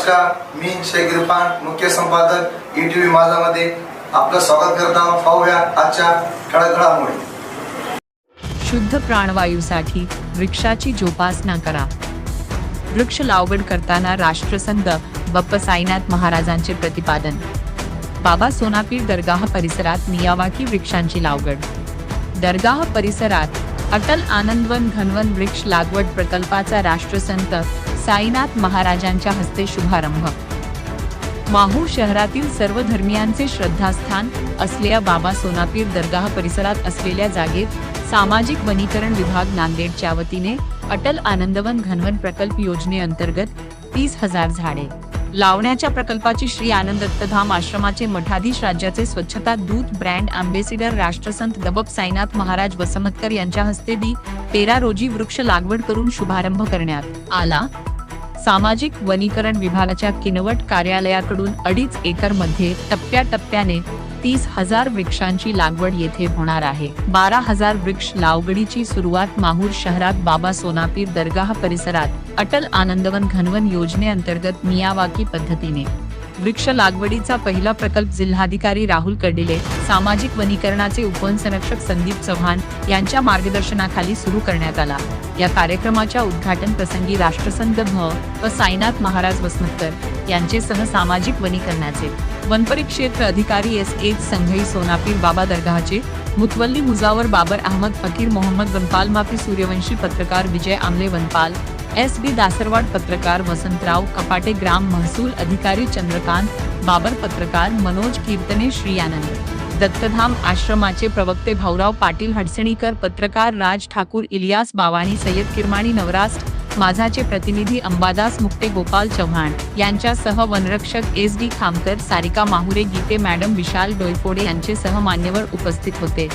नमस्कार, मी शेख इरफान, मुख्य संपादक ETV माझामध्ये आपलं स्वागत करत आहोत. पाहूया आजच्या ठळक घडामोडी. शुद्ध प्राणवायूसाठी वृक्षाची जोपासना करा. वृक्ष लागवड करताना राष्ट्रसंत बाप्पा साईनाथ महाराजांचे प्रतिपादन. बाबा सोनापीर दरगाह परिसरात मियावाकी वृक्षांची लागवड. दरगाह परिसरात अटल आनंदवन घनवन वृक्ष लागवड प्रकल्पाचा राष्ट्रसंत साईनाथ महाराजांच्या हस्ते शुभारंभ. माहूर शहरातील सर्व धर्मियांचे श्रद्धास्थान असलेल्या बाबा सोनापीर दरगाह परिसरात असलेल्या जागेत सामाजिक वनीकरण विभाग नांदेडच्या वतीने अटल आनंदवन घनवन प्रकल्प योजनेअंतर्गत 30,000 झाडे लावण्याच्या प्रकल्पाची श्री आनंद दत्तधाम आश्रमाचे मठाधीश, राज्याचे स्वच्छता दूत, ब्रँड अँबेसिडर राष्ट्रसंत बाप्पा साईनाथ महाराज वसमतकर यांच्या हस्ते 13 रोजी वृक्ष लागवड करून शुभारंभ करण्यात आला. सामाजिक वनीकरण विभागाच्या किनवट कार्यालयाकडून 2.5 एकर मध्ये टप्प्याटप्प्याने 30,000 वृक्षांची लागवड येथे होणार आहे. 12,000 वृक्ष लागवडीची सुरुवात माहूर शहरात बाबा सोनापीर दरगाह परिसरात अटल आनंदवन घनवन योजनेअंतर्गत मियावाकी पद्धतीने. वृक्ष लागवडीचा पहिला प्रकल्प जिल्हाधिकारी राहुल कर्डिले, सामाजिक वनीकरणाचे उपसंरक्षक संदीप चव्हाण यांच्या मार्गदर्शनाखाली सुरू करण्यात आला. या कार्यक्रमाच्या उद्घाटन प्रसंगी राष्ट्रसंत बाप्पा साईनाथ महाराज वसमतकर यांचे सह सामाजिक वनीकरणाचे वनपरिक्षेत्र अधिकारी S.H. संघई, सोनापीर बाबा दरगाहचे मुतवल्ली मुजावर बाबर अहमद, फकीर मोहम्मद वनपाल, माफी सूर्यवंशी पत्रकार विजय आमले वनपाल, S.B. दासरवाड पत्रकार वसंतराव कपाटे, ग्राम महसूल अधिकारी चंद्रकांत बाबर, पत्रकार मनोज कीर्तने, श्री आनंद दत्तधाम आश्रमाचे प्रवक्ते भाऊराव पाटील हडसणीकर, पत्रकार राज ठाकूर, इलियास बावाणी, सय्यद किरमाणी, नवरास्ट माझाचे प्रतिनिधी अंबादास मुक्ते, गोपाल चव्हाण यांच्यासह वनरक्षक S.D. खामकर, सारिका माहुरे, गीते मॅडम, विशाल डोयफोडे यांचेसह मान्यवर उपस्थित होते.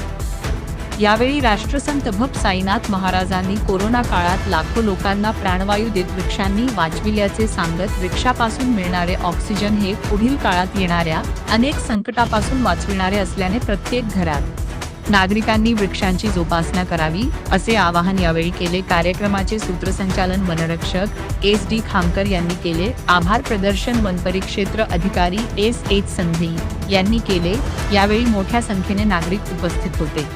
यावेळी राष्ट्रसंत बाप्पा साईनाथ महाराजांनी कोरोना काळात लाखो लोकांना प्राणवायू देत वृक्षांनी वाचविल्याचे सांगत, वृक्षापासून मिळणारे ऑक्सिजन हे पुढील काळात येणाऱ्या अनेक संकटापासून वाचविणारे असल्याने प्रत्येक घरात नागरिकांनी वृक्षांची जोपासना करावी असे आवाहन यावेळी केले. कार्यक्रमाचे सूत्रसंचालन वनरक्षक S.D. खामकर यांनी केले. आभार प्रदर्शन वनपरिक्षेत्र अधिकारी S.H. संघई यांनी केले. यावेळी मोठ्या संख्येने नागरिक उपस्थित होते.